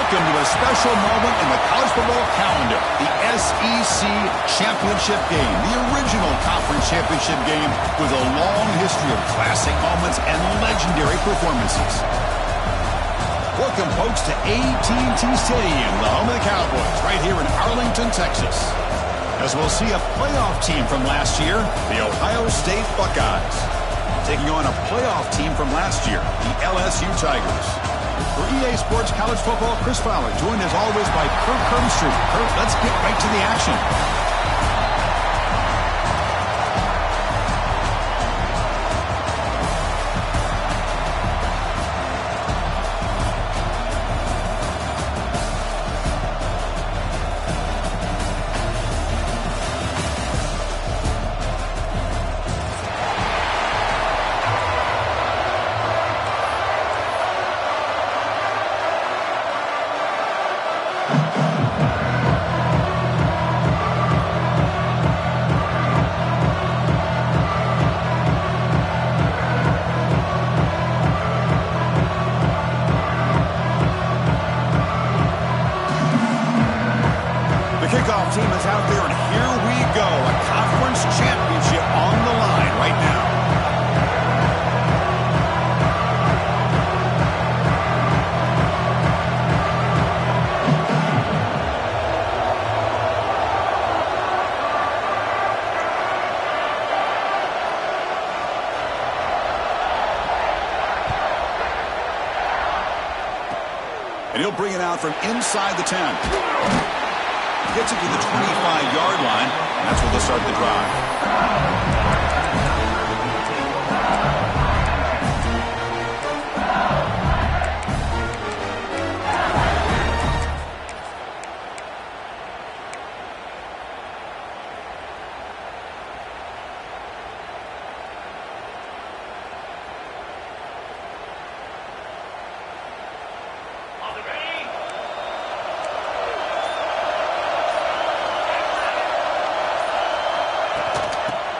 Welcome to a special moment in the college football calendar, the SEC Championship Game, the original conference championship game with a long history of classic moments and legendary performances. Welcome, folks, to AT&T Stadium, the home of the Cowboys, right here in Arlington, Texas. As we'll see a playoff team from last year, the Ohio State Buckeyes, taking on a playoff team from last year, the LSU Tigers. For EA Sports College Football, Chris Fowler, joined as always by Kirk Herbstreit. Kirk, let's get right to the action. Kickoff team is out there, and here we go. A conference championship on the line right now. And he'll bring it out from inside the 10. Gets it to the 25-yard line, and that's where they'll start the drive.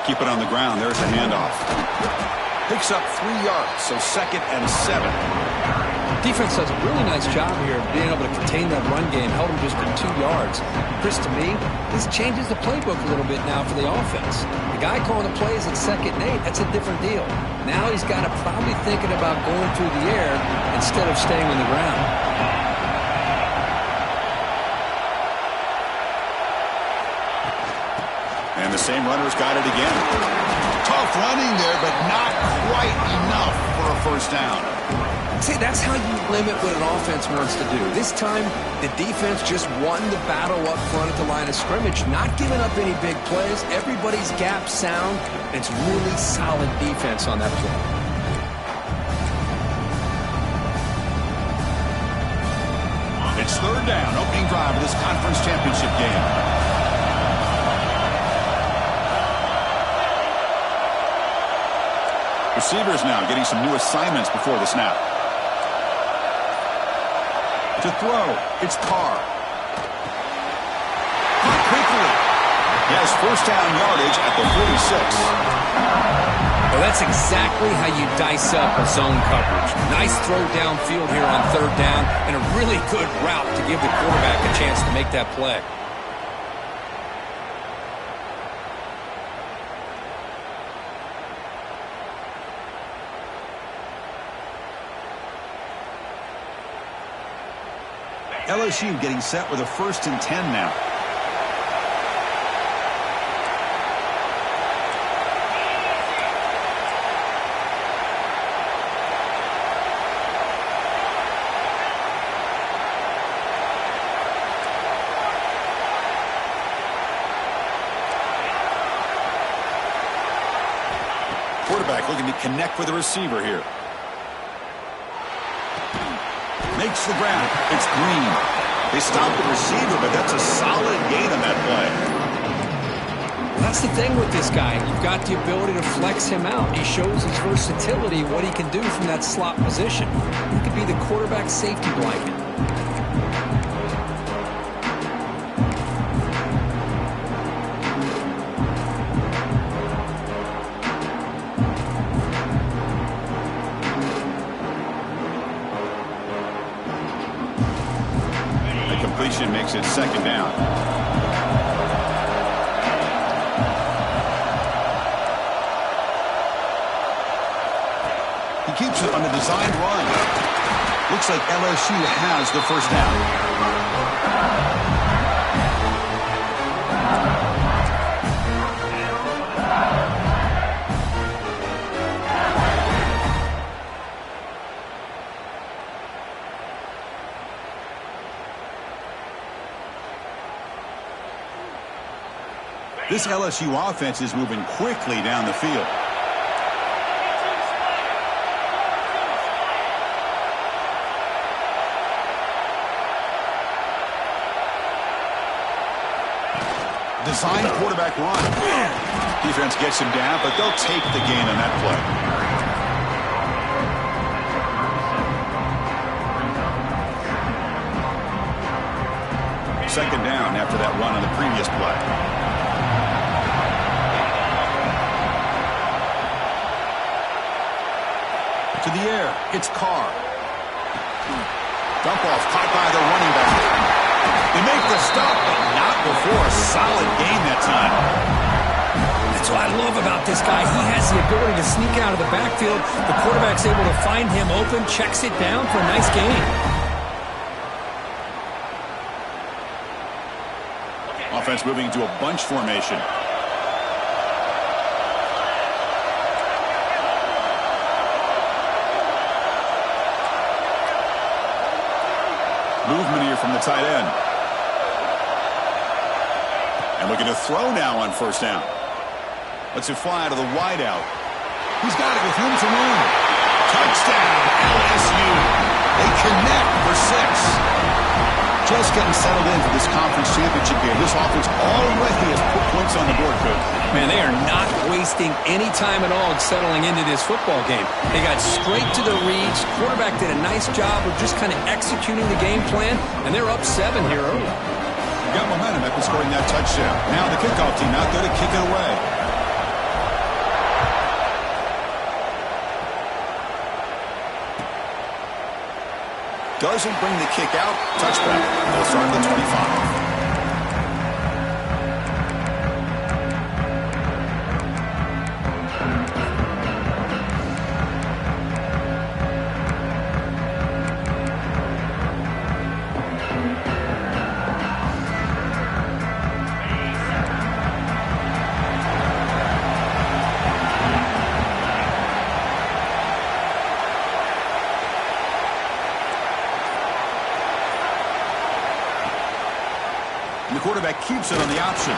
Keep it on the ground. There's the handoff. Picks up 3 yards, so 2nd and 7. Defense does a really nice job here of being able to contain that run game. Held him just for 2 yards. Chris, to me, this changes the playbook a little bit now for the offense. The guy calling the plays at 2nd and 8, that's a different deal. Now he's got to probably thinking about going through the air instead of staying on the ground. And the same runner's got it again. Tough running there, but not quite enough for a first down. See, that's how you limit what an offense wants to do. This time, the defense just won the battle up front at the line of scrimmage, not giving up any big plays. Everybody's gap sound. It's really solid defense on that play. It's 3rd down, opening drive of this conference championship game. Receivers now getting some new assignments before the snap. To throw, it's Carr. Caught quickly. He has first down yardage at the 46. Well, that's exactly how you dice up a zone coverage. Nice throw downfield here on 3rd down, and a really good route to give the quarterback a chance to make that play. LSU getting set with a 1st and 10 now. Quarterback looking to connect with the receiver here. Makes the grab. It's Green. They stop the receiver, but that's a solid gain on that play. Well, that's the thing with this guy. You've got the ability to flex him out. He shows his versatility, what he can do from that slot position. He could be the quarterback safety blanket. second down. He keeps it on a designed run. Looks like LSU has the first down. This LSU offense is moving quickly down the field. Designed quarterback run. Defense gets him down, but they'll take the gain on that play. Second down after that run on the previous play. To the air, it's Carr. Dump off, caught by the running back. They make the stop, but not before a solid gain that time. That's what I love about this guy. He has the ability to sneak out of the backfield. The quarterback's able to find him open, checks it down for a nice gain. Offense moving into a bunch formation. Movement here from the tight end. And looking to throw now on first down. Lets it fly to the wideout. He's got it with room to run. Touchdown, LSU. They connect for 6. Just getting settled in for this conference championship game. This offense already has put points on the board, Coach. Man, they are not wasting any time at all settling into this football game. They got straight to the reads. Quarterback did a nice job of just kind of executing the game plan, and they're up 7 here early. They got momentum after scoring that touchdown. Now the kickoff team out there to kick it away. Doesn't bring the kick out. Touchback. They'll start at the 25. The quarterback keeps it on the option.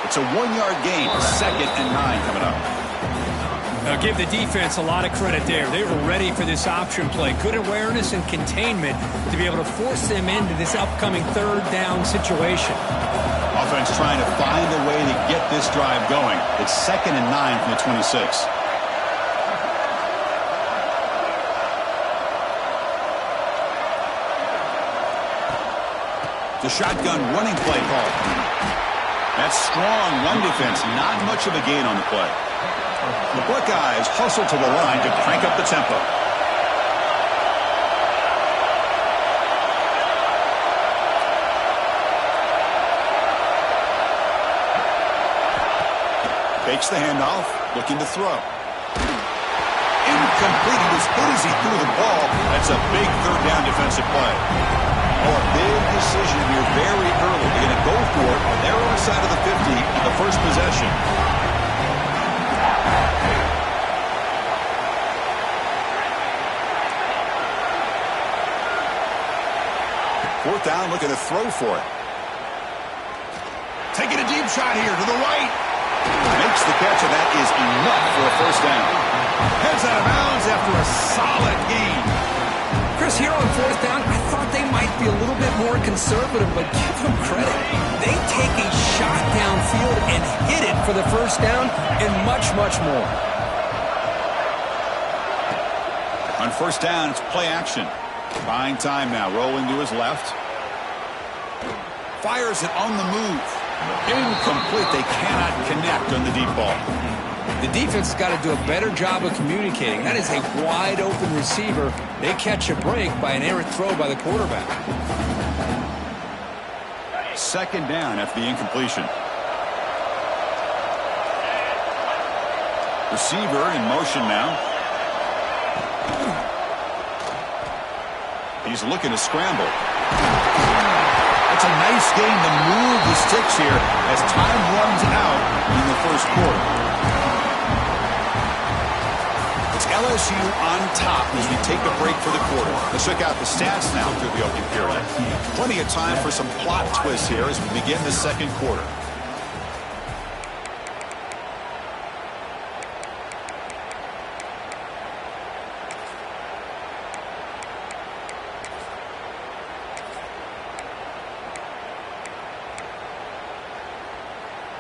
It's a 1-yard gain. 2nd and 9 coming up. I'll give the defense a lot of credit there. They were ready for this option play. Good awareness and containment to be able to force them into this upcoming 3rd down situation. Offense trying to find a way to get this drive going. It's 2nd and 9 from the 26. The shotgun running play call. That's strong run defense. Not much of a gain on the play. The Buckeyes hustle to the line to crank up the tempo. Fakes the handoff, looking to throw. Incomplete. He was hit as he threw the ball. That's a big 3rd down defensive play. Oh, a big decision here very early. They're going to go for it on their own side of the 50 in the first possession. Fourth down, looking to throw for it. Taking a deep shot here to the right. Makes the catch, and that is enough for a first down. Heads out of bounds after a solid gain. Chris, here on 4th down, I thought they might be a little bit more conservative, but give them credit. They take a shot downfield and hit it for the first down and much, much more. On first down, it's play action. Buying time now, rolling to his left. Fires it on the move. Incomplete. They cannot connect on the deep ball. The defense has got to do a better job of communicating. That is a wide-open receiver. They catch a break by an errant throw by the quarterback. second down after the incompletion. Receiver in motion now. He's looking to scramble. That's a nice game to move the sticks here as time runs out in the first quarter. It's LSU on top as we take a break for the quarter. Let's check out the stats now through the opening period. Plenty of time for some plot twists here as we begin the second quarter.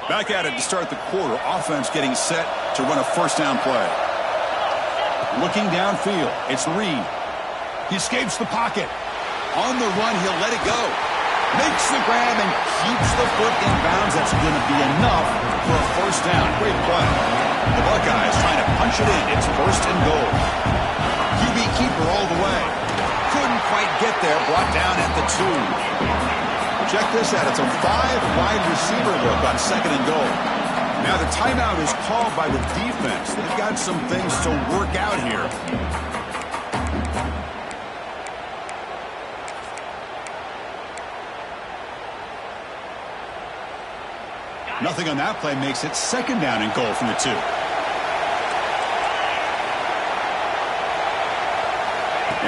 Back at it to start the quarter. Offense getting set to run a first down play. Looking downfield. It's Reed. He escapes the pocket. On the run, he'll let it go. Makes the grab and keeps the foot in bounds. That's going to be enough for a first down. Great play. The Buckeyes trying to punch it in. It's first and goal. QB keeper all the way. Couldn't quite get there. Brought down at the 2. Check this out. It's a 5-wide receiver look on second and goal. Now the timeout is called by the defense. They've got some things to work out here. Nothing on that play makes it second down and goal from the 2.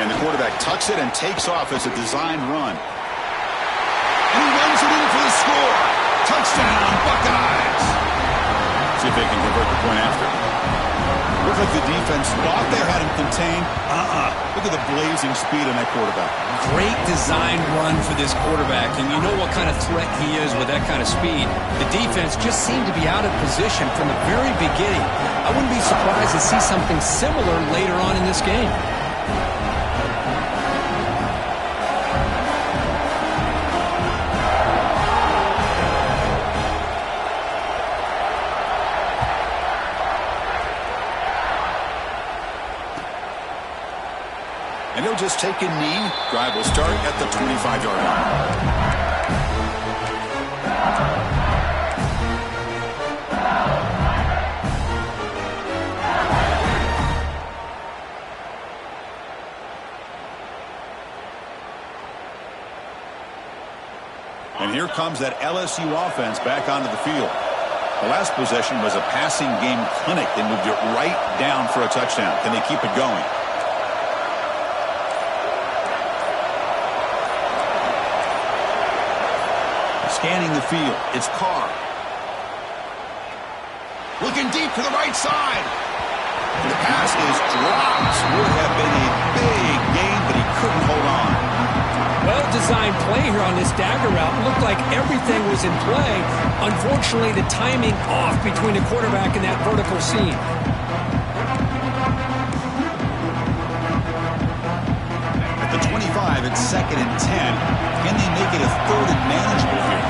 And the quarterback tucks it and takes off as a designed run. And he runs it in for the score. Touchdown, Buckeyes. See if they can convert the point after. Looks like the defense thought they had him contained. Look at the blazing speed on that quarterback. Great design run for this quarterback, and you know what kind of threat he is with that kind of speed. The defense just seemed to be out of position from the very beginning. I wouldn't be surprised to see something similar later on in this game. And he'll just take a knee. Drive will start at the 25-yard line. And here comes that LSU offense back onto the field. The last possession was a passing game clinic. They moved it right down for a touchdown. Can they keep it going? Scanning the field. It's Carr. Looking deep to the right side. And the pass is dropped. Would have been a big gain, but he couldn't hold on. Well-designed play here on this dagger route. Looked like everything was in play. Unfortunately, the timing off between the quarterback and that vertical seam. At the 25, it's second and 10. Can they make it a third and manageable here?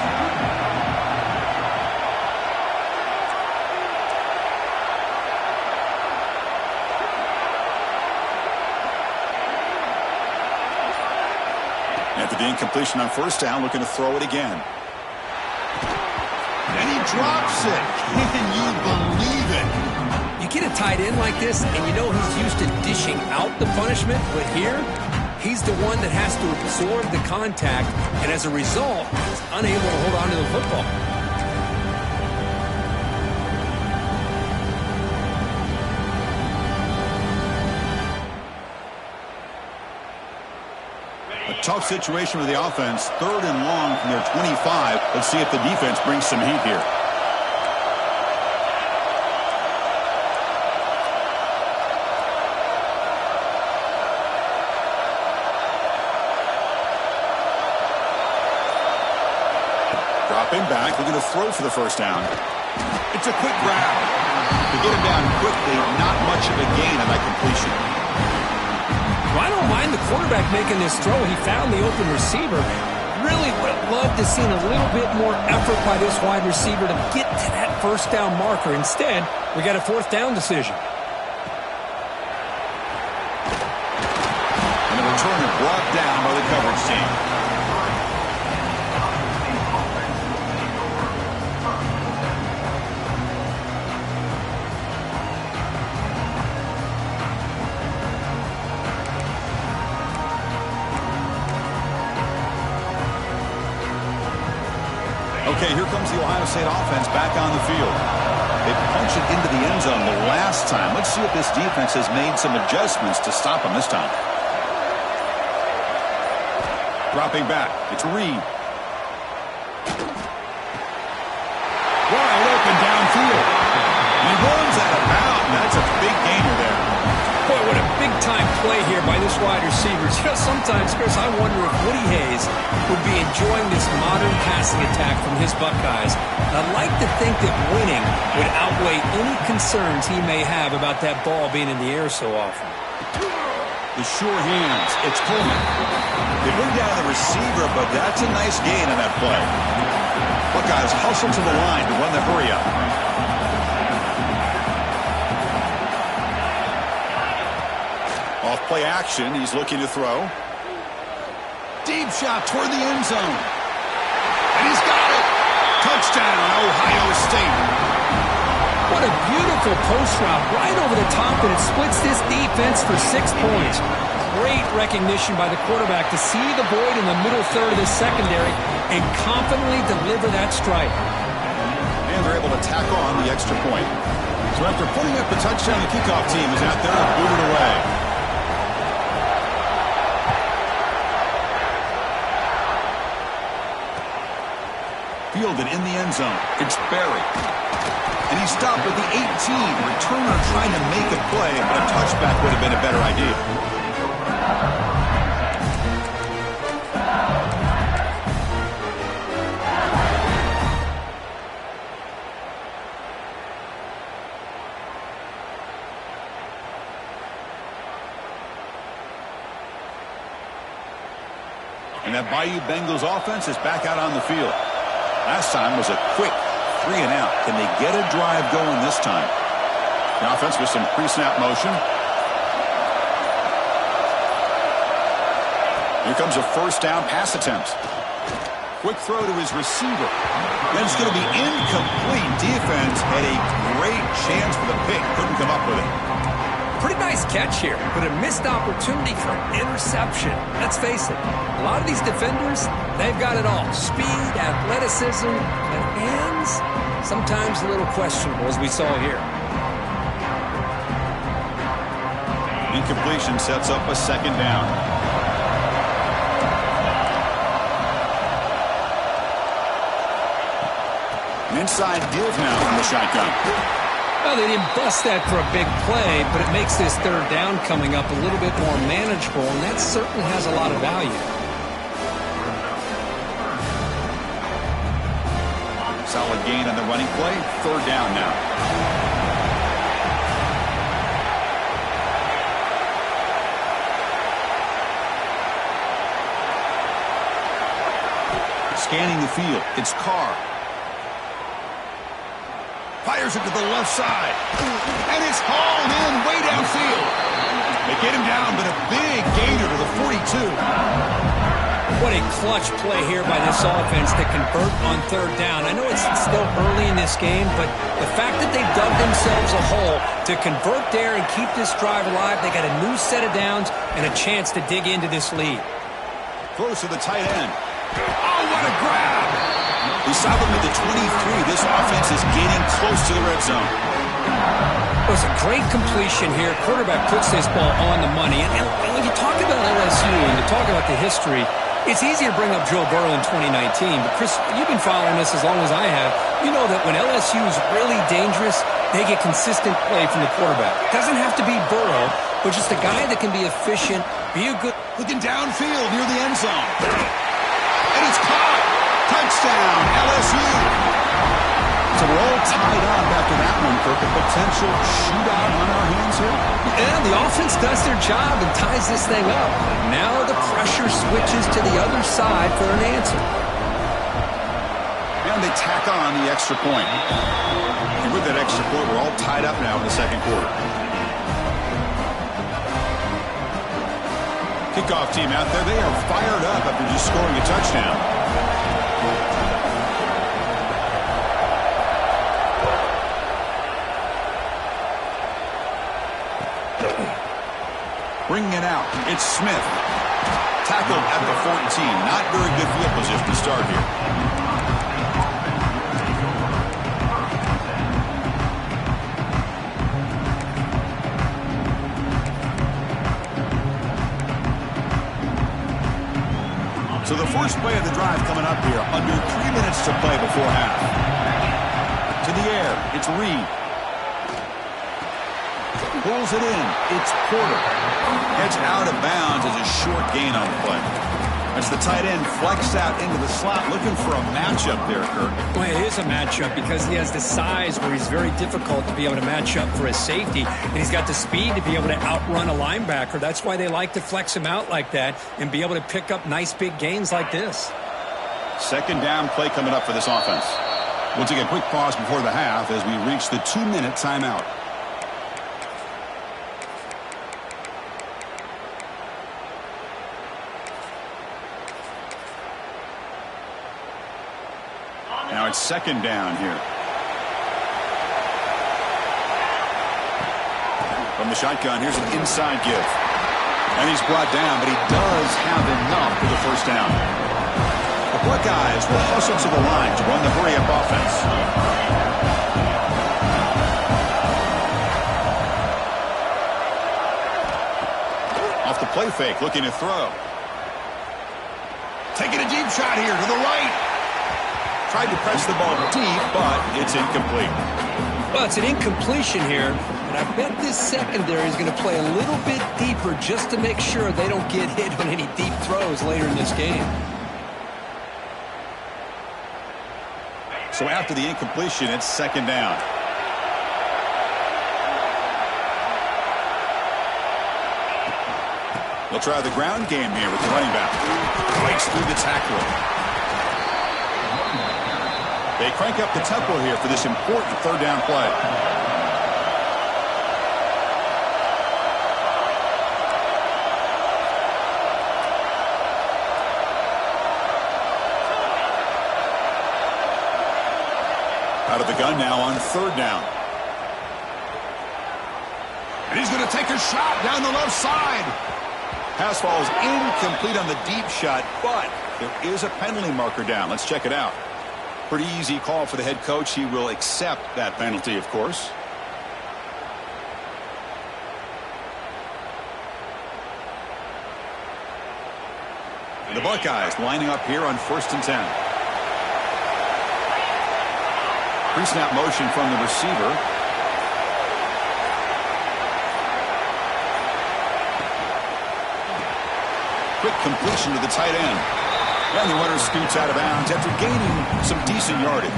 After the incompletion on first down, looking to throw it again. And he drops it. Can you believe it? You get a tight end like this, and you know he's used to dishing out the punishment, but here, he's the one that has to absorb the contact, and as a result, he's unable to hold on to the football. Tough situation with the offense. Third and long from their 25. Let's see if the defense brings some heat here. Dropping back. We're going to throw for the first down. It's a quick grab. To get him down quickly, not much of a gain on that completion. Well, I don't mind the quarterback making this throw. He found the open receiver. Really would have loved to see a little bit more effort by this wide receiver to get to that first down marker. Instead, we got a fourth down decision. And the returner brought down by the coverage team. Okay, here comes the Ohio State offense back on the field. They punched it into the end zone the last time. Let's see if this defense has made some adjustments to stop them this time. Dropping back. It's Reed. Wide open downfield. And runs out of bounds. That's a big gainer there. Boy, what a big-time play here by this wide receiver. You know, sometimes, Chris, I wonder if Woody Hayes would be enjoying this modern passing attack from his Buckeyes. And I'd like to think that winning would outweigh any concerns he may have about that ball being in the air so often. The sure hands. It's Coleman. They bring down the receiver, but that's a nice gain on that play. Buckeyes hustle to the line to run the hurry-up. Off play action. He's looking to throw. Deep shot toward the end zone. And he's got it. Touchdown, Ohio State. What a beautiful post route right over the top, and it splits this defense for 6 points. Great recognition by the quarterback to see the void in the middle third of the secondary and confidently deliver that strike. And they're able to tack on the extra point. So after putting up the touchdown, the kickoff team is out there and booted away. Fielded in the end zone. It's Barry. And he stopped at the 18. Returner trying to make a play, but a touchback would have been a better idea. And that Bayou Bengals offense is back out on the field. Last time was a quick 3 and out. Can they get a drive going this time? The offense with some pre-snap motion. Here comes a first down pass attempt. Quick throw to his receiver. Then it's going to be incomplete. Defense had a great chance for the pick. Couldn't come up with it. Pretty nice catch here, but a missed opportunity for interception. Let's face it, a lot of these defenders, they've got it all. Speed, athleticism, and hands, sometimes a little questionable, as we saw here. Incompletion sets up a second down. An inside give now from the shotgun. Well, they didn't bust that for a big play, but it makes this third down coming up a little bit more manageable, and that certainly has a lot of value. Solid gain on the running play. Third down now. Scanning the field. It's Carr. Fires it to the left side. And it's hauled in way downfield. They get him down, but a big gainer to the 42. What a clutch play here by this offense to convert on third down. I know it's still early in this game, but the fact that they dug themselves a hole to convert there and keep this drive alive, they got a new set of downs and a chance to dig into this lead. Close to the tight end. Oh, what a grab! We saw them at the 23. This offense is getting close to the red zone. It was a great completion here. Quarterback puts this ball on the money. And when you talk about LSU and you talk about the history, it's easy to bring up Joe Burrow in 2019. But, Chris, you've been following this as long as I have. You know that when LSU is really dangerous, they get consistent play from the quarterback. It doesn't have to be Burrow, but just a guy that can be efficient, be a good... Looking downfield near the end zone. And it's caught. Touchdown, LSU. So we're all tied up after that one, Kirk. A potential shootout on our hands here. Yeah, the offense does their job and ties this thing up. Now the pressure switches to the other side for an answer. And they tack on the extra point. And with that extra point, we're all tied up now in the second quarter. Kickoff team out there, they are fired up after just scoring a touchdown. Bringing it out, it's Smith. Tackled at the 14. Not very good field position to start here. first play of the drive coming up here. Under 3 minutes to play before half. To the air. It's Reed. Pulls it in. It's Porter. Gets out of bounds as a short gain on the play. As the tight end flexed out into the slot, looking for a matchup there, Kirk. Well, it is a matchup because he has the size where he's very difficult to be able to match up for his safety, and he's got the speed to be able to outrun a linebacker. That's why they like to flex him out like that and be able to pick up nice big gains like this. Second down play coming up for this offense. We'll take a quick pause before the half as we reach the 2-minute timeout. Now it's second down here. From the shotgun, here's an inside give. And he's brought down, but he does have enough for the first down. The Buckeyes will hustle to the line to run the hurry-up offense. Off the play fake, looking to throw. Taking a deep shot here to the right. Tried to press the ball deep, but it's incomplete. Well, it's an incompletion here, and I bet this secondary is going to play a little bit deeper just to make sure they don't get hit on any deep throws later in this game. So after the incompletion, it's second down. They'll try the ground game here with the running back. Breaks through the tackler. They crank up the tempo here for this important third down play. Out of the gun now on third down. And he's going to take a shot down the left side. Pass falls incomplete on the deep shot, but there is a penalty marker down. Let's check it out. Pretty easy call for the head coach. He will accept that penalty, of course. And the Buckeyes lining up here on 1st and 10. Pre-snap motion from the receiver. Quick completion to the tight end. And the runner scoots out of bounds after gaining some decent yardage.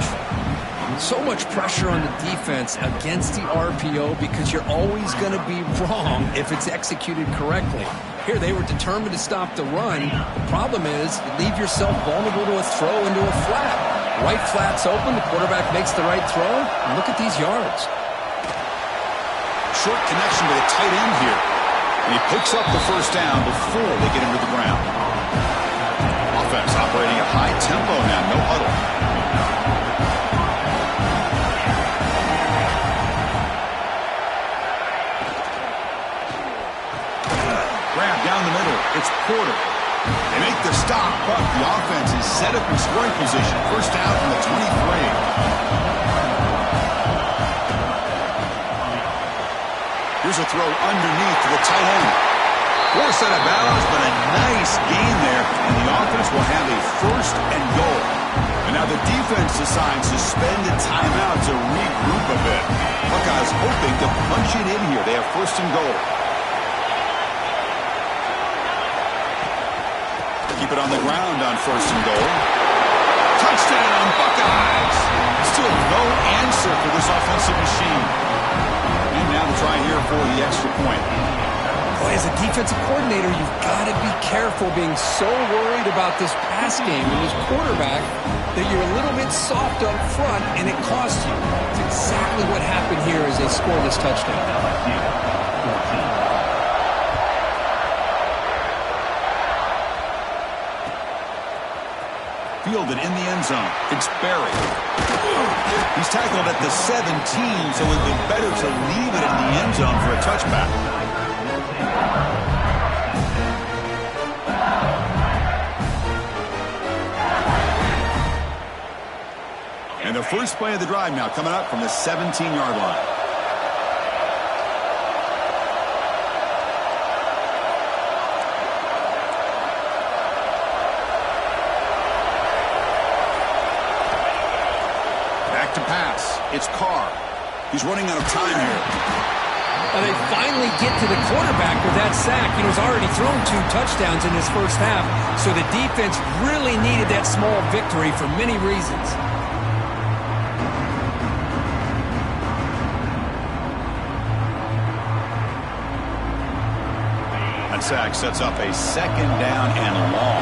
So much pressure on the defense against the RPO because you're always going to be wrong if it's executed correctly. Here they were determined to stop the run. The problem is you leave yourself vulnerable to a throw into a flat. Right flat's open, the quarterback makes the right throw, and look at these yards. Short connection to the tight end here. And he picks up the first down before they get him to the ground. Offense operating at high tempo now, no huddle. Grab down the middle. It's Porter. They make the stop, but the offense is set up in scoring position. First down from the 23. Here's a throw underneath to the tight end. Forced out of bounds, but a nice gain there, and the offense will have a first and goal. And now the defense decides to spend a timeout to regroup a bit. Buckeyes hoping to punch it in here. They have first and goal. Keep it on the ground on first and goal. Touchdown, Buckeyes! Still no answer for this offensive machine. And now the try here for the extra point. Boy, as a defensive coordinator, you've got to be careful being so worried about this pass game and this quarterback that you're a little bit soft up front and it costs you. It's exactly what happened here as they scored this touchdown. Fielded in the end zone. It's Barry. He's tackled at the 17, so it would be better to leave it in the end zone for a touchback. And the first play of the drive now coming up from the 17-yard line. pass. It's Carr. He's running out of time here. Well, they finally get to the quarterback with that sack. He's already thrown 2 touchdowns in his first half, so the defense really needed that small victory for many reasons. That sack sets up a 2nd down and long.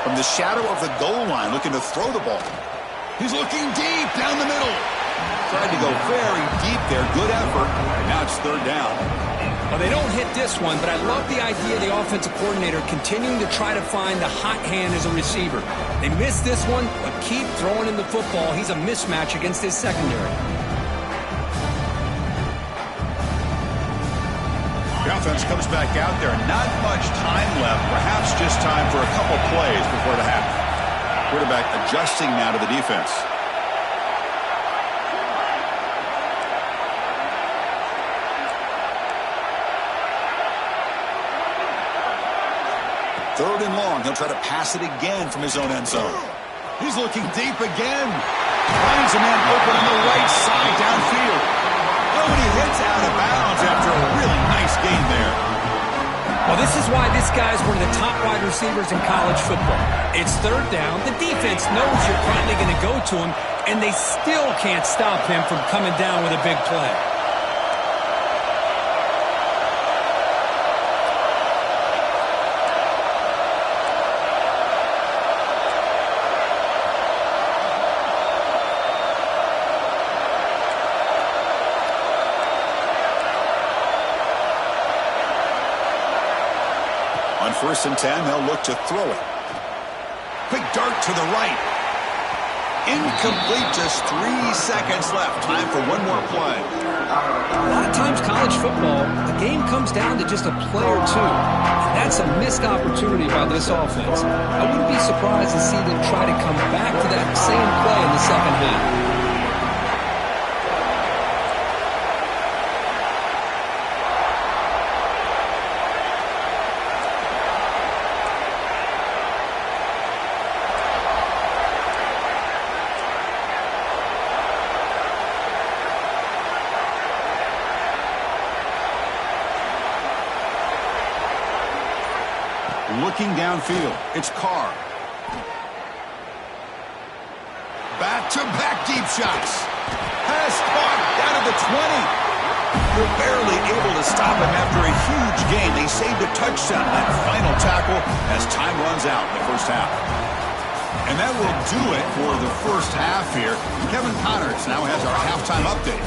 From the shadow of the goal line, looking to throw the ball. He's looking deep down the middle. Tried to go very deep there. Good effort. And now it's 3rd down. Well, they don't hit this one, but I love the idea of the offensive coordinator continuing to try to find the hot hand as a receiver. They missed this one, but keep throwing him the football. He's a mismatch against his secondary. The offense comes back out there. Not much time left. Perhaps just time for a couple plays before the half. Quarterback adjusting now to the defense. Third and long. He'll try to pass it again from his own end zone. He's looking deep again. Finds a man open on the right side downfield. Oh, and he hits out of bounds after a really nice gain there. Well, this is why this guy's one of the top wide receivers in college football. It's 3rd down. The defense knows you're probably going to go to him, and they still can't stop him from coming down with a big play. On 1st and 10, they'll look to throw it. Quick dart to the right. Incomplete, just 3 seconds left. Time for one more play. A lot of times college football, the game comes down to just a play or two. And that's a missed opportunity by this offense. I wouldn't be surprised to see them try to come back to that same play in the second half. Looking downfield, it's Carr. Back-to-back deep shots. Pass caught down to the 20. They're barely able to stop him after a huge gain. They saved a touchdown on that final tackle as time runs out in the first half. And that will do it for the first half here. Kevin Connors now has our halftime update.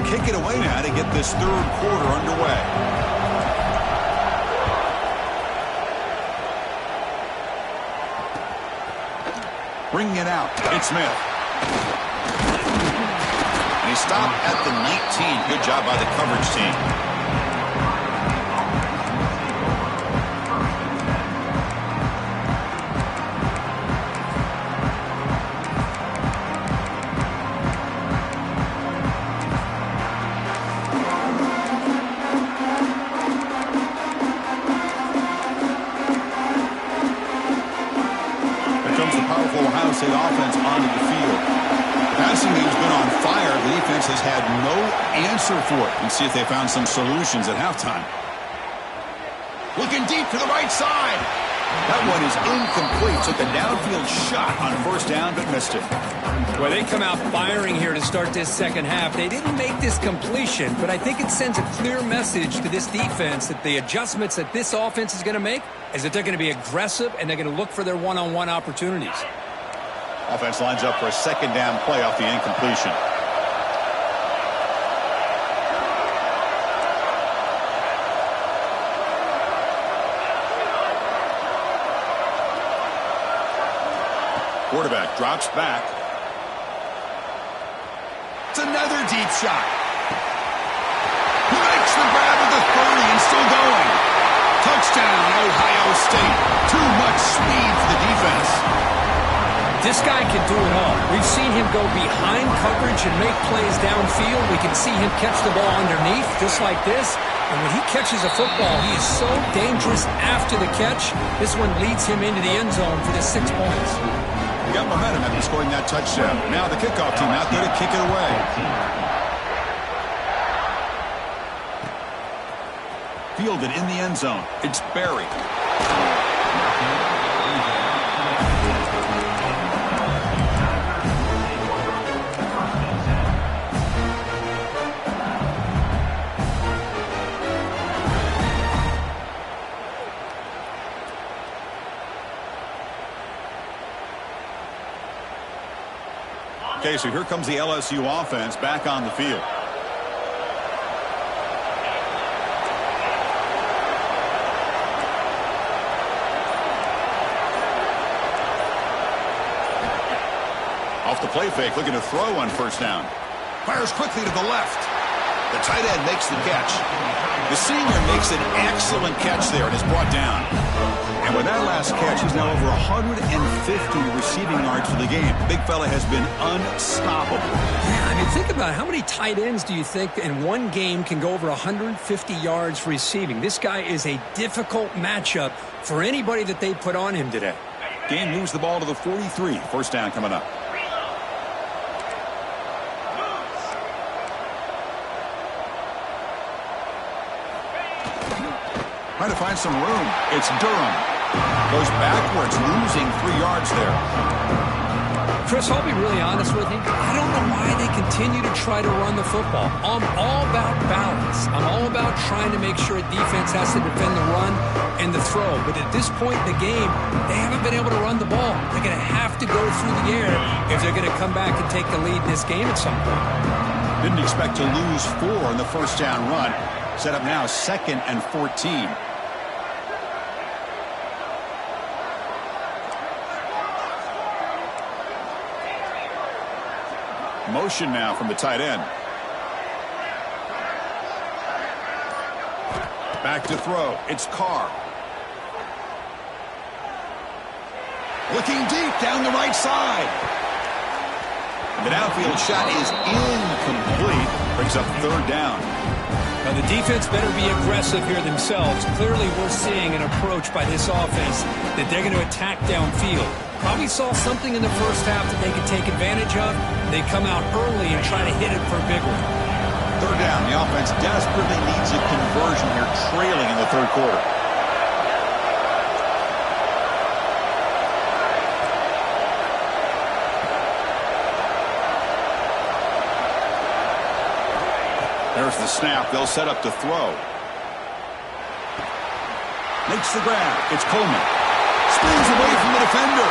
Kick it away now to get this 3rd quarter underway. Bringing it out, it's Smith. And he stopped at the 19. Good job by the coverage team. Ohio State offense onto the field. The passing game's been on fire. The defense has had no answer for it. Let's see if they found some solutions at halftime. Looking deep to the right side. That one is incomplete. Took a downfield shot on 1st down, but missed it. Well, they come out firing here to start this second half. They didn't make this completion, but I think it sends a clear message to this defense that the adjustments that this offense is going to make is that they're going to be aggressive and they're going to look for their one-on-one opportunities. Offense lines up for a 2nd down play off the incompletion. Quarterback drops back. It's another deep shot. He makes the grab at the 30 and still going. Touchdown, Ohio State. Too much speed for the defense. This guy can do it all. We've seen him go behind coverage and make plays downfield. We can see him catch the ball underneath, just like this. And when he catches a football, he is so dangerous after the catch. This one leads him into the end zone for the 6 points. He got momentum after scoring that touchdown. Now the kickoff team out there to kick it away. Fielded in the end zone. It's Berry. Okay, so here comes the LSU offense back on the field. Off the play fake, looking to throw on first down. Fires quickly to the left. The tight end makes the catch. The senior makes an excellent catch there and is brought down. And with that last catch, he's now over 150 receiving yards for the game. Big fella has been unstoppable. Yeah, I mean, think about it. How many tight ends do you think in one game can go over 150 yards receiving? This guy is a difficult matchup for anybody that they put on him today. Game moves the ball to the 43. First down coming up. Trying to find some room. It's Durham. Goes backwards, losing 3 yards there. Chris, I'll be really honest with you. I don't know why they continue to try to run the football. I'm all about balance. I'm all about trying to make sure a defense has to defend the run and the throw. But at this point in the game, they haven't been able to run the ball. They're going to have to go through the air if they're going to come back and take the lead in this game at some point. Didn't expect to lose 4 on the first down run. Set up now 2nd and 14. Motion now from the tight end. Back to throw. It's Carr. Looking deep down the right side. The downfield shot is incomplete. Brings up 3rd down. Now the defense better be aggressive here themselves. Clearly we're seeing an approach by this offense that they're going to attack downfield. Probably saw something in the first half that they could take advantage of. They come out early and try to hit it for a big one. 3rd down. The offense desperately needs a conversion here, trailing in the 3rd quarter. There's the snap. They'll set up to throw. Makes the grab. It's Coleman. Spins away from the defender.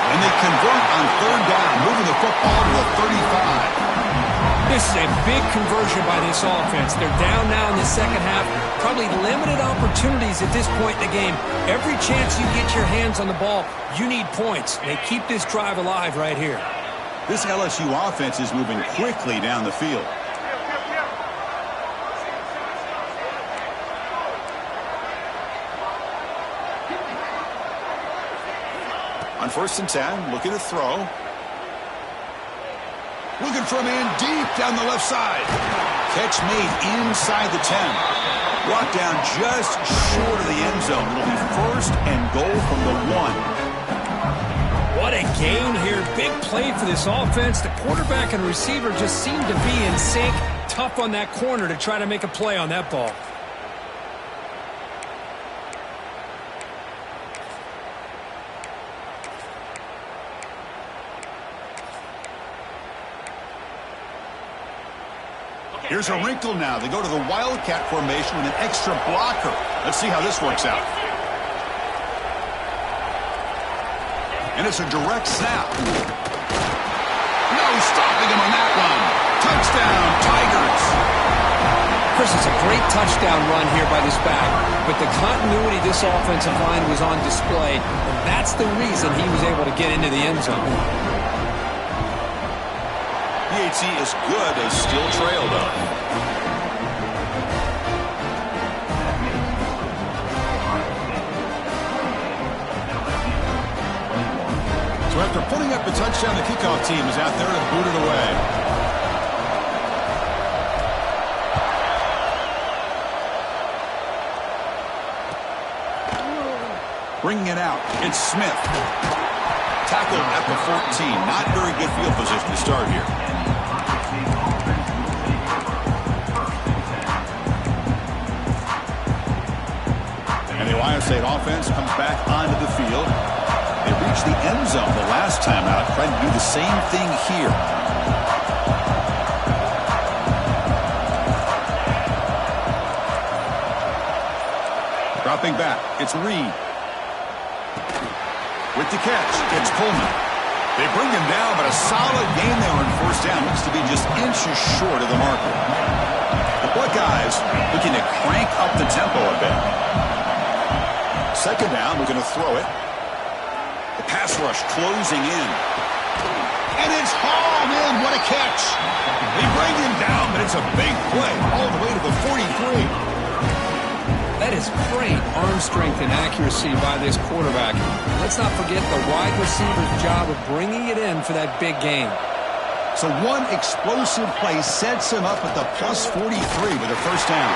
And they convert on 3rd down, moving the football to the 35. This is a big conversion by this offense. They're down now in the second half. Probably limited opportunities at this point in the game. Every chance you get your hands on the ball, you need points. They keep this drive alive right here. This LSU offense is moving quickly down the field. On 1st and 10, looking to throw. Looking for a man deep down the left side. Catch made inside the 10. Brought down just short of the end zone. It'll be 1st and goal from the 1. What a gain here. Big play for this offense. The quarterback and receiver just seem to be in sync. Tough on that corner to try to make a play on that ball. Here's a wrinkle now. They go to the Wildcat formation with an extra blocker. Let's see how this works out. And it's a direct snap. No stopping him on that one. Touchdown, Tigers. Chris, it's a great touchdown run here by this back, but the continuity of this offensive line was on display, and that's the reason he was able to get into the end zone. PAT is good as still trailed up. after putting up a touchdown, the kickoff team is out there to boot it away. Bringing it out, it's Smith. Tackled at the 14. Not very good field position to start here. And the Ohio State offense comes back onto the field. They reached the end zone the last time out. Trying to do the same thing here. Dropping back, it's Reed. With the catch, it's Coleman. They bring him down, but a solid game there on first down. Looks to be just inches short of the marker. The Buckeyes looking to crank up the tempo a bit. Second down, we're going to throw it. The pass rush closing in. And it's hauled in. What a catch. They bring him down, but it's a big play all the way to the 43. That is great arm strength and accuracy by this quarterback. Let's not forget the wide receiver's job of bringing it in for that big game. So one explosive play sets him up at the plus 43 with a first down.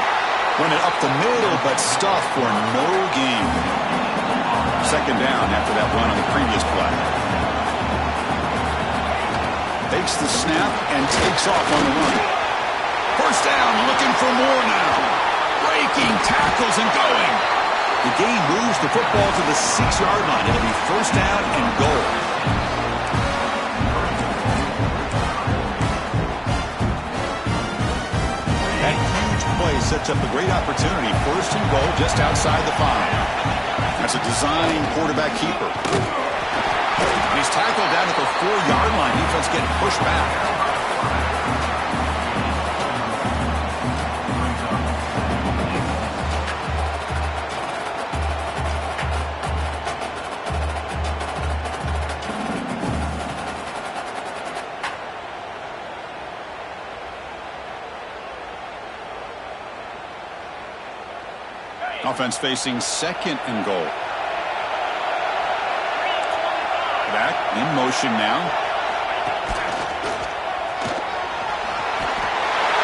Run it up the middle, but stuffed for no gain. Second down after that run on the previous play. Takes the snap and takes off on the run. First down, looking for more now. Breaking tackles and going. The game moves the football to the 6-yard line. It'll be first down and goal. That huge play sets up a great opportunity. First and goal just outside the 5. That's a design quarterback keeper. And he's tackled down at the 4-yard line. Defense getting pushed back. Offense facing second and goal. Back in motion now.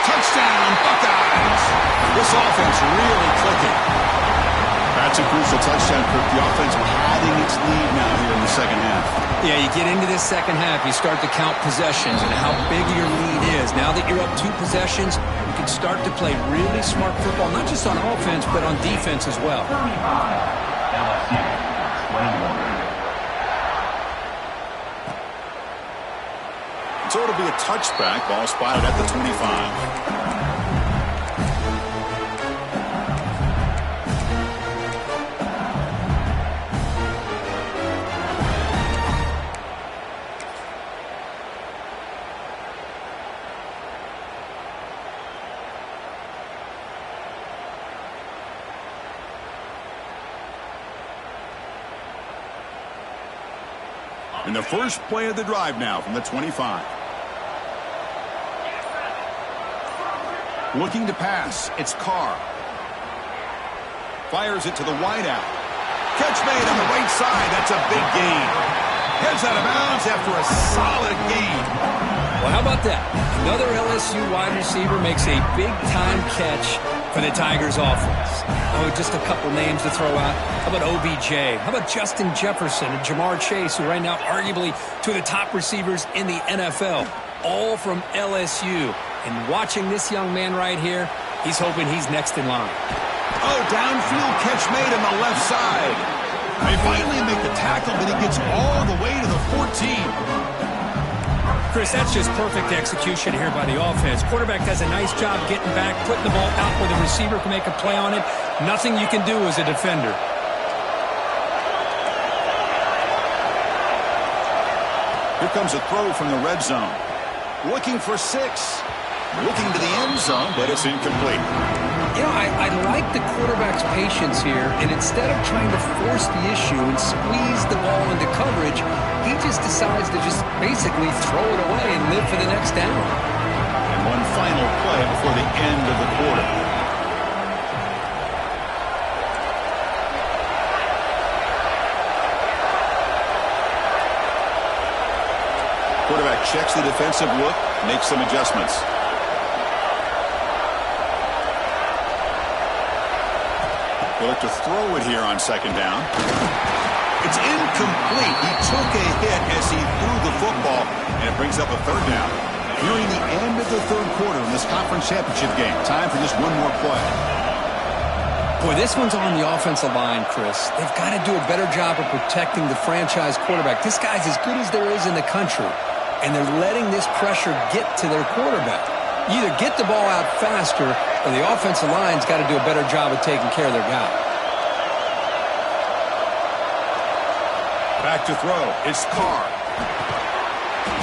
Touchdown, Buckeyes! This offense really clicking. That's a crucial touchdown for the offense padding its lead now here in the second half. Yeah, you get into this second half, you start to count possessions and how big your lead is. Now that you're up 2 possessions, you can start to play really smart football, not just on offense, but on defense as well. So it'll be a touchback, ball spotted at the 25. And the first play of the drive now from the 25. Looking to pass. It's Carr. Fires it to the wideout. Catch made on the right side. That's a big gain. Heads out of bounds after a solid gain. Well, how about that? Another LSU wide receiver makes a big-time catch for the Tigers offense. Oh, just a couple names to throw out. How about OBJ? How about Justin Jefferson and Jamar Chase, who right now arguably two of the top receivers in the NFL, all from LSU. And watching this young man right here, he's hoping he's next in line. Oh, downfield catch made on the left side. They finally make the tackle, but he gets all the way to the 14. Chris, that's just perfect execution here by the offense. Quarterback does a nice job getting back, putting the ball out where the receiver can make a play on it. Nothing you can do as a defender. Here comes a throw from the red zone. Looking for 6. Looking to the end zone, but it's incomplete. You know, I like the quarterback's patience here, and instead of trying to force the issue and squeeze the ball into coverage, he just decides to just basically throw it away and live for the next down. And one final play before the end of the quarter. checks the defensive look, makes some adjustments. They look to throw it here on second down. It's incomplete. He took a hit as he threw the football, and it brings up a third down. Nearing the end of the third quarter in this conference championship game. Time for just one more play. Boy, this one's on the offensive line, Chris. They've got to do a better job of protecting the franchise quarterback. This guy's as good as there is in the country, and they're letting this pressure get to their quarterback. You either get the ball out faster, or the offensive line's got to do a better job of taking care of their guy. Back to throw. It's Carr.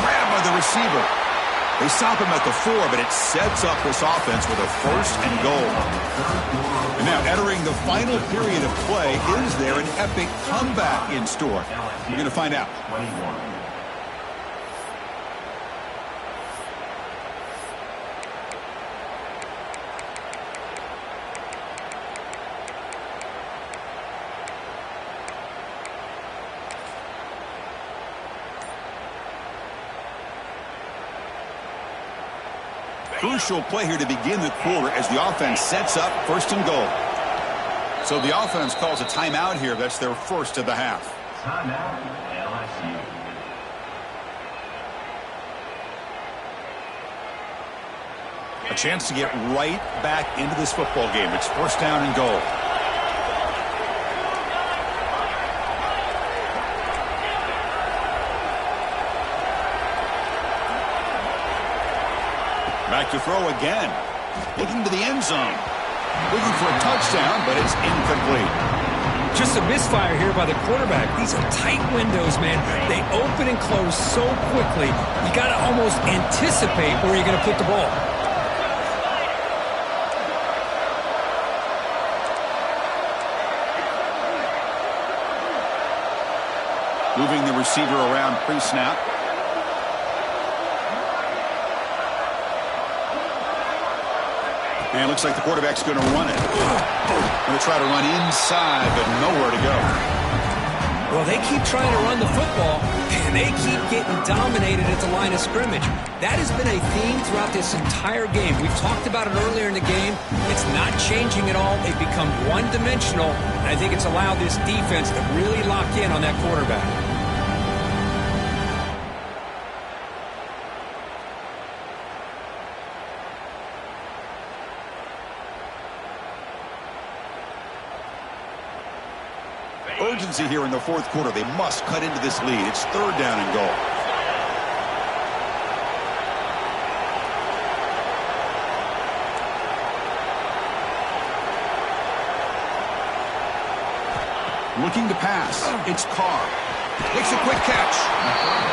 Grabbed by the receiver. They stop him at the 4, but it sets up this offense with a first and goal. And now entering the final period of play, is there an epic comeback in store? We're going to find out. Crucial play here to begin the quarter as the offense sets up first and goal. So the offense calls a timeout here. That's their first of the half. Timeout, LSU. A chance to get right back into this football game. It's first down and goal. Back to throw again. Looking to the end zone. Looking for a touchdown, but it's incomplete. Just a misfire here by the quarterback. These are tight windows, man. They open and close so quickly. You got to almost anticipate where you're going to put the ball. Moving the receiver around pre-snap. And it looks like the quarterback's going to run it. Going to try to run inside, but nowhere to go. Well, they keep trying to run the football, and they keep getting dominated at the line of scrimmage. That has been a theme throughout this entire game. We've talked about it earlier in the game. It's not changing at all. They've become one-dimensional, and I think it's allowed this defense to really lock in on that quarterback. Urgency here in the fourth quarter. They must cut into this lead. It's third down and goal. Looking to pass. It's Carr. Makes a quick catch.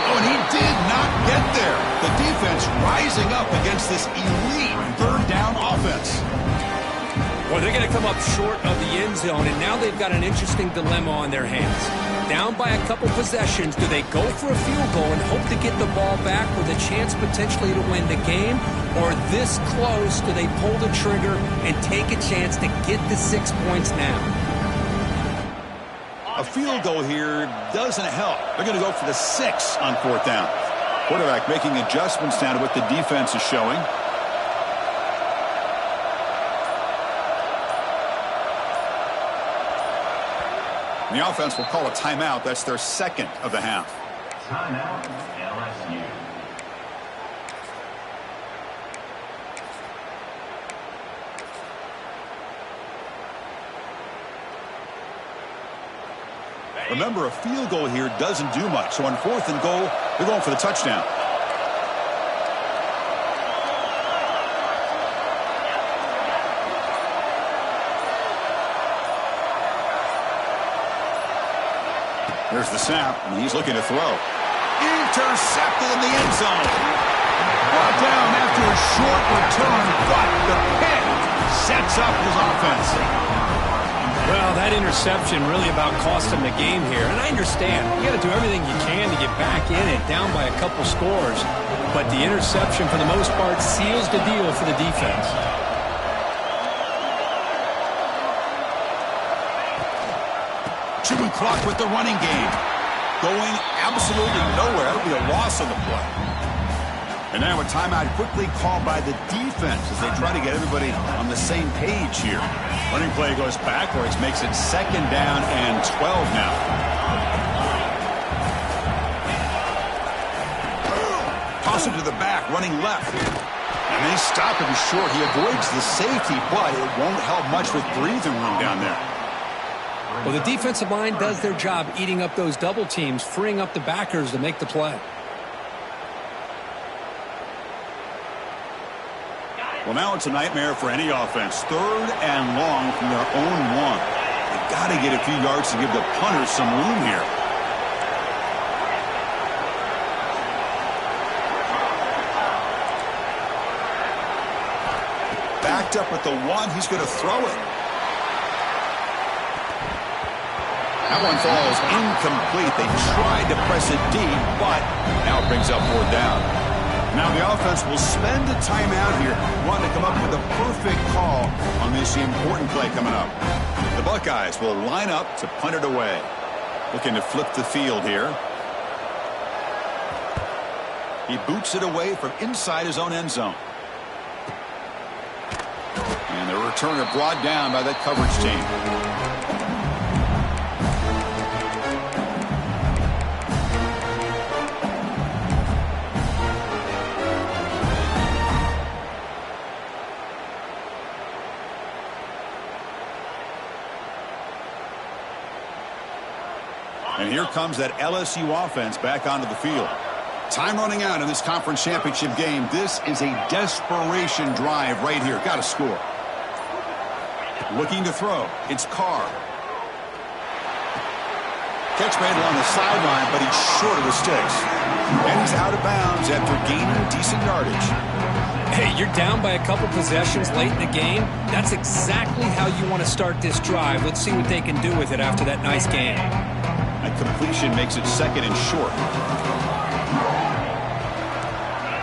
Oh, and he did not get there. The defense rising up against this elite third down offense. Well, they're going to come up short of the end zone, and now they've got an interesting dilemma on their hands. Down by a couple possessions, do they go for a field goal and hope to get the ball back with a chance potentially to win the game? Or this close, do they pull the trigger and take a chance to get the 6 points now? A field goal here doesn't help. They're going to go for the 6 on fourth down. Quarterback making adjustments now to what the defense is showing. The offense will call a timeout. That's their second of the half. Timeout, LSU. Remember, a field goal here doesn't do much. So on fourth and goal, they're going for the touchdown. There's the snap, and he's looking to throw. Intercepted in the end zone. Brought down after a short return, but the pick sets up his offense. Well, that interception really about cost him the game here. And I understand. You got to do everything you can to get back in it, down by a couple scores. But the interception, for the most part, seals the deal for the defense. Chewing clock with the running game. Going absolutely nowhere. That'll be a loss on the play. And now a timeout quickly called by the defense as they try to get everybody on the same page here. Running play goes backwards, makes it 2nd down and 12 now. Toss it to the back, running left. And they stop him short. He avoids the safety, but it won't help much with breathing room down there. Well, the defensive line does their job eating up those double teams, freeing up the backers to make the play. Well, now it's a nightmare for any offense. 3rd and long from their own 1. They've got to get a few yards to give the punters some room here. Backed up at the 1. He's going to throw it. That one falls incomplete. They tried to press it deep, but now it brings up 4th down. Now the offense will spend a timeout here, wanting to come up with a perfect call on this important play coming up. The Buckeyes will line up to punt it away. Looking to flip the field here. He boots it away from inside his own end zone. And the returner brought down by that coverage team. And here comes that LSU offense back onto the field. Time running out in this conference championship game. This is a desperation drive right here. Got to score. Looking to throw. It's Carr. Catch made along the sideline, but he's short of the sticks. And he's out of bounds after gaining decent yardage. Hey, you're down by a couple possessions late in the game. That's exactly how you want to start this drive. Let's see what they can do with it after that nice game. That completion makes it 2nd and short.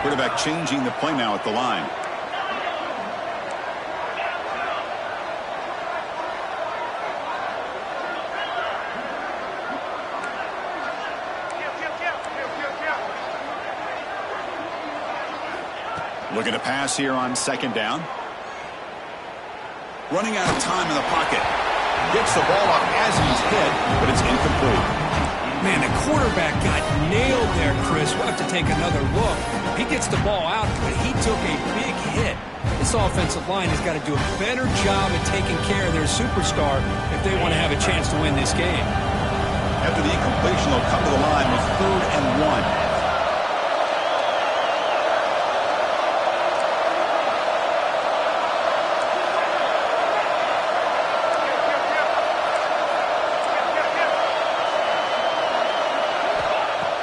Quarterback changing the play now at the line. Looking to pass here on 2nd down. Running out of time in the pocket. Gets the ball off as he's hit, but it's incomplete. Man, the quarterback got nailed there, Chris. We'll have to take another look. He gets the ball out, but he took a big hit. This offensive line has got to do a better job at taking care of their superstar if they want to have a chance to win this game. After the incompletion, they'll come to the line with 3rd and 1.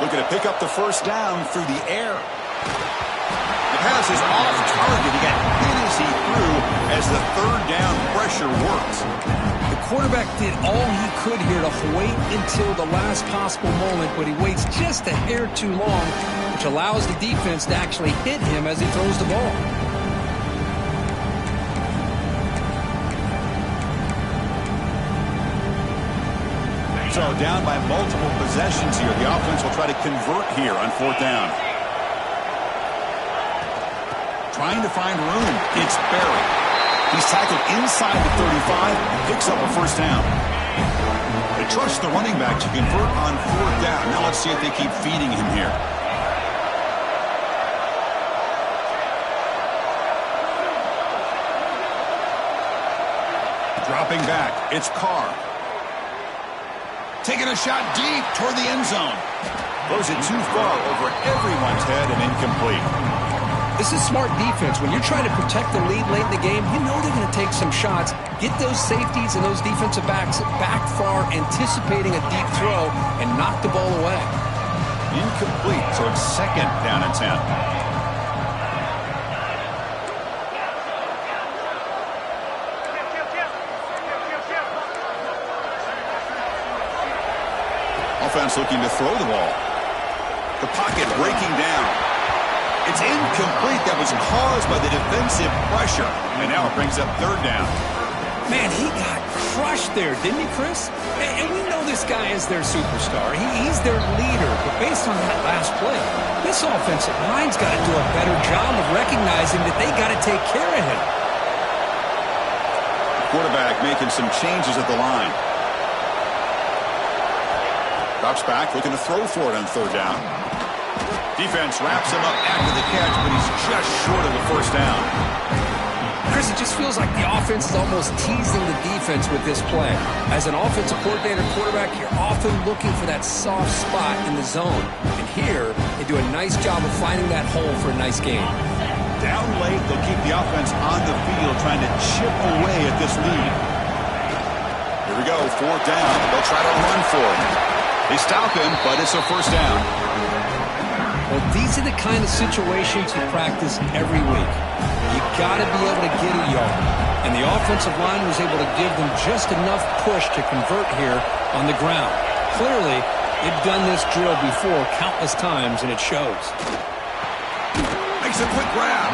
Looking to pick up the 1st down through the air. The pass is off target. He got hit as he threw as the 3rd down pressure worked. The quarterback did all he could here to wait until the last possible moment, but he waits just a hair too long, which allows the defense to actually hit him as he throws the ball. So down by multiple possessions here. The offense will try to convert here on 4th down. Trying to find room. It's Barry. He's tackled inside the 35 and picks up a 1st down. They trust the running back to convert on 4th down. Now let's see if they keep feeding him here. Dropping back. It's Carr. Taking a shot deep toward the end zone. Throws it too far over everyone's head and incomplete. This is smart defense. When you're trying to protect the lead late in the game, you know they're going to take some shots. Get those safeties and those defensive backs back far, anticipating a deep throw, and knock the ball away. Incomplete, so it's 2nd down and 10. Offense looking to throw the ball. The pocket breaking down. It's incomplete. That was caused by the defensive pressure. And now it brings up 3rd down. Man, he got crushed rushed there, didn't he, Chris? And we know this guy is their superstar. He's their leader. But based on that last play, this offensive line's got to do a better job of recognizing that they got to take care of him. Quarterback making some changes at the line. Drops back, looking to throw for it on third down. Defense wraps him up after the catch, but he's just short of the first down. Chris, it just feels like the offense is almost teasing the defense with this play. As an offensive coordinator quarterback, you're often looking for that soft spot in the zone. And here, they do a nice job of finding that hole for a nice game. Down late, they'll keep the offense on the field trying to chip away at this lead. Here we go, fourth down. They'll try to run for it. They stop him, but it's a first down. Well, these are the kind of situations you practice every week. You got to be able to get a yard. And the offensive line was able to give them just enough push to convert here on the ground. Clearly, they've done this drill before countless times, and it shows. Makes a quick grab.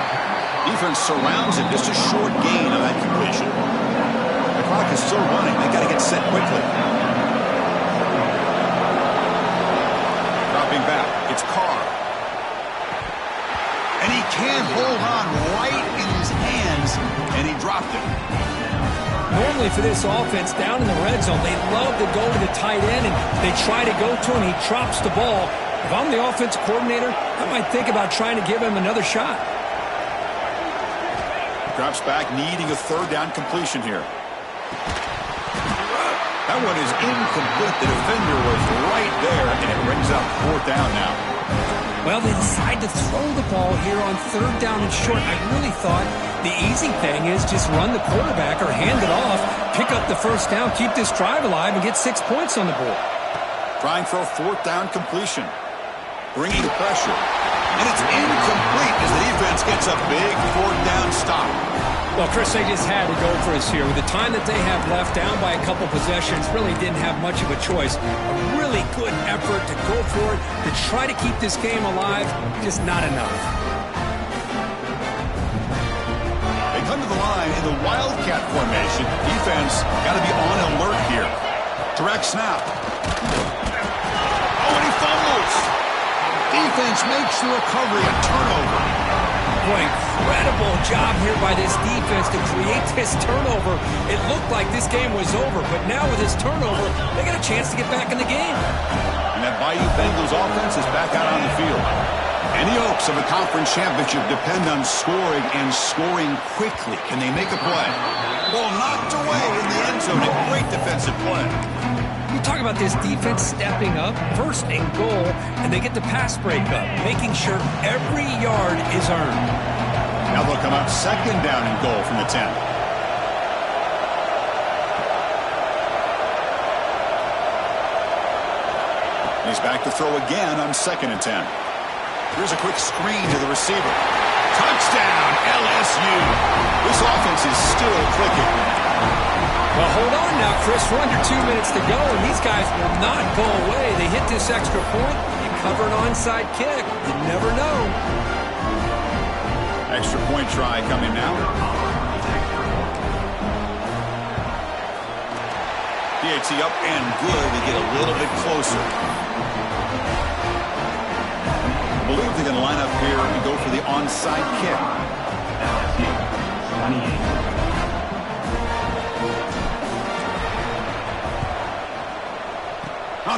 Defense surrounds him. Just a short gain on that completion. The clock is still running. They got to get set quickly. Dropping back. It's Carr. And he can't hold on right in his hands, and he dropped it. Normally for this offense, down in the red zone, they love to go to the tight end, and they try to go to him. He drops the ball. If I'm the offensive coordinator, I might think about trying to give him another shot. Drops back, needing a third down completion here. That one is incomplete. The defender was right there, and it brings up fourth down now. Well, they decide to throw the ball here on third down and short. I really thought the easy thing is just run the quarterback or hand it off, pick up the first down, keep this drive alive, and get 6 points on the board. Trying for a fourth down completion. Bringing pressure. And it's incomplete as the defense gets a big fourth down stop. Well, Chris, they just had to go for us here. With the time that they have left, down by a couple possessions, really didn't have much of a choice. A really good effort to go for it, to try to keep this game alive, just not enough. They come to the line in the Wildcat formation. Defense got to be on alert here. Direct snap. Oh, and he fumbles. Defense makes the recovery a turnover. Boy, incredible job here by this defense to create this turnover. It looked like this game was over, but now with this turnover, they got a chance to get back in the game. And that Bayou Bengals offense is back out on the field. Any hopes of a conference championship depend on scoring and scoring quickly. Can they make a play? Ball knocked away in the end zone. A great defensive play. You talk about this defense stepping up, first and goal, and they get the pass breakup, making sure every yard is earned. Now they'll come out second down and goal from the 10. He's back to throw again on second and 10. Here's a quick screen to the receiver. Touchdown, LSU. This offense is still clicking. Well, hold on now, Chris. We're under 2 minutes to go, and these guys will not go away. They hit this extra point. You cover an onside kick. You never know. Extra point try coming now. PAT up and good to get a little bit closer. I believe they're going to line up here and go for the onside kick. LSU, 28.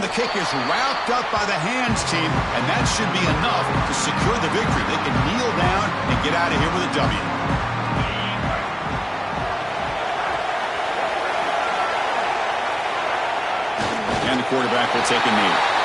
The kick is wrapped up by the hands team, and that should be enough to secure the victory. They can kneel down and get out of here with a W. And the quarterback will take a knee.